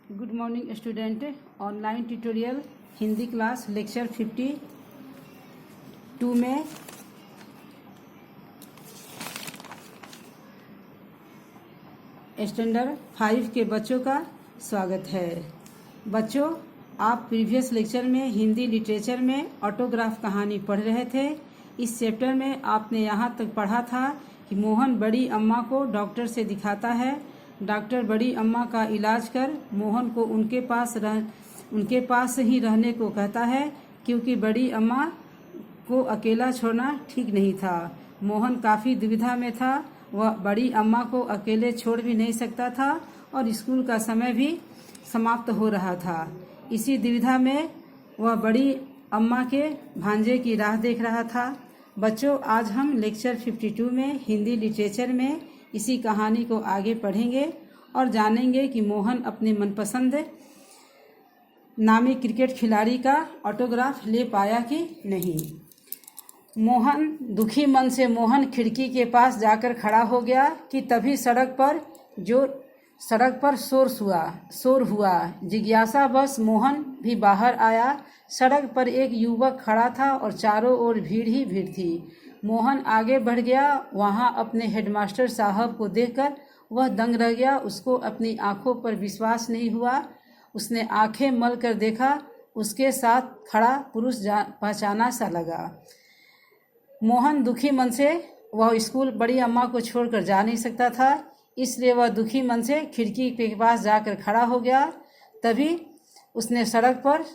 Good morning student. Online tutorial Hindi class lecture 52 में standard 5 के बच्चों का स्वागत है। बच्चों, आप प्रीवियस लेक्चर में हिंदी लिटरेचर में ऑटोग्राफ कहानी पढ़ रहे थे। इस चैप्टर में आपने यहाँ तक पढ़ा था कि मोहन बड़ी अम्मा को डॉक्टर से दिखाता है। डॉक्टर बड़ी अम्मा का इलाज कर मोहन को उनके पास ही रहने को कहता है, क्योंकि बड़ी अम्मा को अकेला छोड़ना ठीक नहीं था। मोहन काफ़ी दुविधा में था। वह बड़ी अम्मा को अकेले छोड़ भी नहीं सकता था और स्कूल का समय भी समाप्त हो रहा था। इसी दुविधा में वह बड़ी अम्मा के भांजे की राह देख रहा था। बच्चों, आज हम लेक्चर 52 में हिंदी लिटरेचर में इसी कहानी को आगे पढ़ेंगे और जानेंगे कि मोहन अपने मनपसंद नामी क्रिकेट खिलाड़ी का ऑटोग्राफ ले पाया कि नहीं। मोहन दुखी मन से मोहन खिड़की के पास जाकर खड़ा हो गया कि तभी सड़क पर शोर हुआ। जिज्ञासा बस मोहन भी बाहर आया। सड़क पर एक युवक खड़ा था और चारों ओर भीड़ ही भीड़ थी। मोहन आगे बढ़ गया। वहां अपने हेडमास्टर साहब को देखकर वह दंग रह गया। उसको अपनी आंखों पर विश्वास नहीं हुआ। उसने आंखें मल कर देखा। उसके साथ खड़ा पुरुष पहचाना सा लगा। मोहन दुखी मन से वह स्कूल बड़ी अम्मा को छोड़कर जा नहीं सकता था, इसलिए वह दुखी मन से खिड़की के पास जाकर खड़ा हो गया। तभी उसने सड़क पर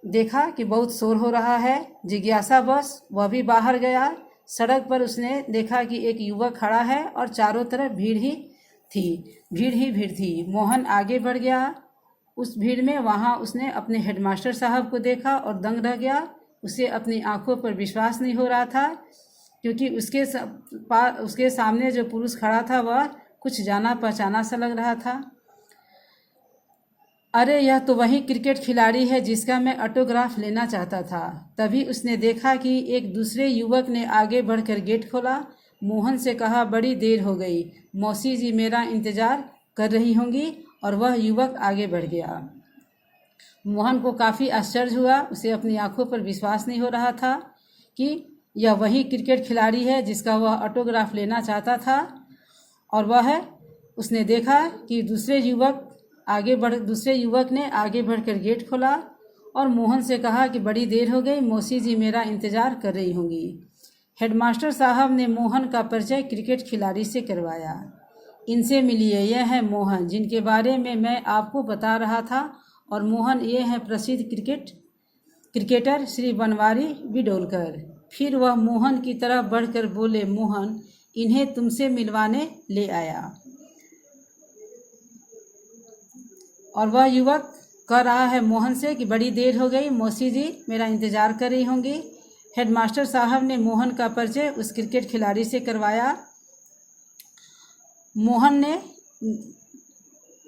देखा कि बहुत शोर हो रहा है। जिज्ञासा बस वह भी बाहर गया। सड़क पर उसने देखा कि एक युवक खड़ा है और चारों तरफ भीड़ ही भीड़ थी। मोहन आगे बढ़ गया उस भीड़ में। वहां उसने अपने हेडमास्टर साहब को देखा और दंग रह गया। उसे अपनी आंखों पर विश्वास नहीं हो रहा था, क्योंकि उसके सामने जो पुरुष खड़ा था वह कुछ जाना पहचाना सा लग रहा था। अरे, यह तो वही क्रिकेट खिलाड़ी है जिसका मैं ऑटोग्राफ लेना चाहता था। तभी उसने देखा कि एक दूसरे युवक ने आगे बढ़कर गेट खोला। मोहन से कहा, बड़ी देर हो गई, मौसी जी मेरा इंतजार कर रही होंगी। और वह युवक आगे बढ़ गया। मोहन को काफ़ी आश्चर्य हुआ। उसे अपनी आंखों पर विश्वास नहीं हो रहा था कि यह वही क्रिकेट खिलाड़ी है जिसका वह ऑटोग्राफ लेना चाहता था। और उसने देखा कि दूसरे युवक ने आगे बढ़कर गेट खोला और मोहन से कहा कि बड़ी देर हो गई, मौसी जी मेरा इंतजार कर रही होंगी। हेडमास्टर साहब ने मोहन का परिचय क्रिकेट खिलाड़ी से करवाया। इनसे मिलिए, यह है मोहन जिनके बारे में मैं आपको बता रहा था। और मोहन ये है प्रसिद्ध क्रिकेटर श्री बनवारी बिडोलकर। फिर वह मोहन की तरफ बढ़कर बोले, मोहन इन्हें तुमसे मिलवाने ले आया। और वह युवक कह रहा है मोहन से कि बड़ी देर हो गई, मौसी जी मेरा इंतजार कर रही होंगी। हेडमास्टर साहब ने मोहन का परिचय उस क्रिकेट खिलाड़ी से करवाया। मोहन ने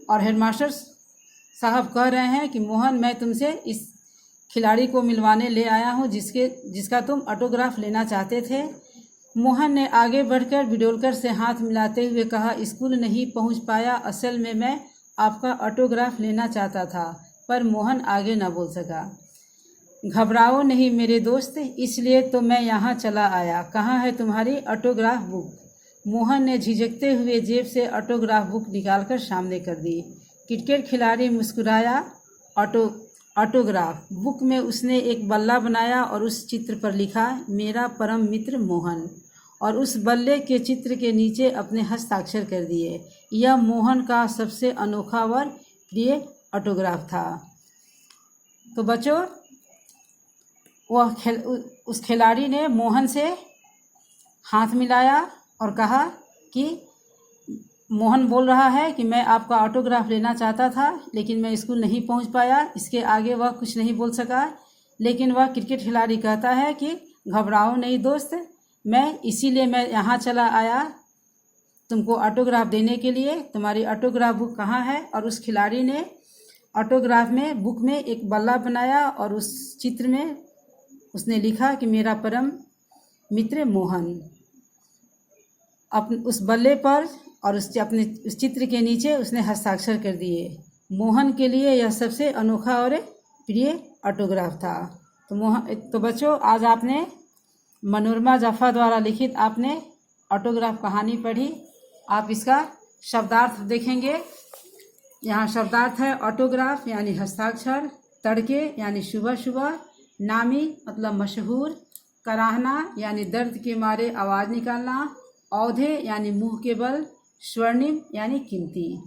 और हेडमास्टर साहब कह रहे हैं कि मोहन मैं तुमसे इस खिलाड़ी को मिलवाने ले आया हूं जिसका तुम ऑटोग्राफ लेना चाहते थे। मोहन ने आगे बढ़कर बिडोलकर से हाथ मिलाते हुए कहा, स्कूल नहीं पहुंच पाया, असल में मैं आपका ऑटोग्राफ लेना चाहता था। पर मोहन आगे न बोल सका। घबराओ नहीं मेरे दोस्त, इसलिए तो मैं यहाँ चला आया। कहाँ है तुम्हारी ऑटोग्राफ बुक? मोहन ने झिझकते हुए जेब से ऑटोग्राफ बुक निकालकर सामने कर दी। क्रिकेट खिलाड़ी मुस्कुराया। ऑटोग्राफ बुक में उसने एक बल्ला बनाया और उस चित्र पर लिखा, मेरा परम मित्र मोहन। और उस बल्ले के चित्र के नीचे अपने हस्ताक्षर कर दिए। यह मोहन का सबसे अनोखा व प्रिय ऑटोग्राफ था। तो बच्चों, उस खिलाड़ी ने मोहन से हाथ मिलाया और कहा कि मोहन बोल रहा है कि मैं आपका ऑटोग्राफ लेना चाहता था, लेकिन मैं स्कूल नहीं पहुंच पाया। इसके आगे वह कुछ नहीं बोल सका। लेकिन वह क्रिकेट खिलाड़ी कहता है कि घबराओ नहीं दोस्त, इसीलिए मैं यहाँ चला आया तुमको ऑटोग्राफ देने के लिए। तुम्हारी ऑटोग्राफ बुक कहाँ है? और उस खिलाड़ी ने ऑटोग्राफ में बुक में एक बल्ला बनाया और उस चित्र में उसने लिखा कि मेरा परम मित्र मोहन। उस बल्ले पर और उस चित्र के नीचे उसने हस्ताक्षर कर दिए। मोहन के लिए यह सबसे अनोखा और प्रिय ऑटोग्राफ था। तो बच्चों, आज आपने मनोरमा जफ़ा द्वारा लिखित आपने ऑटोग्राफ कहानी पढ़ी। आप इसका शब्दार्थ देखेंगे। यहाँ शब्दार्थ है ऑटोग्राफ यानी हस्ताक्षर, तड़के यानी सुबह सुबह, नामी मतलब मशहूर, कराहना यानी दर्द के मारे आवाज़ निकालना, औधे यानी मुंह के बल, स्वर्णिम यानी कीमती।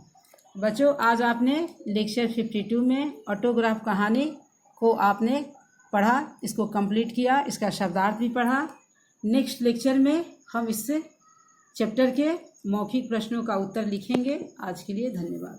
बच्चों, आज आपने लेक्चर 52 में ऑटोग्राफ कहानी को आपने पढ़ा, इसको कंप्लीट किया, इसका शब्दार्थ भी पढ़ा। नेक्स्ट लेक्चर में हम इससे चैप्टर के मौखिक प्रश्नों का उत्तर लिखेंगे। आज के लिए धन्यवाद।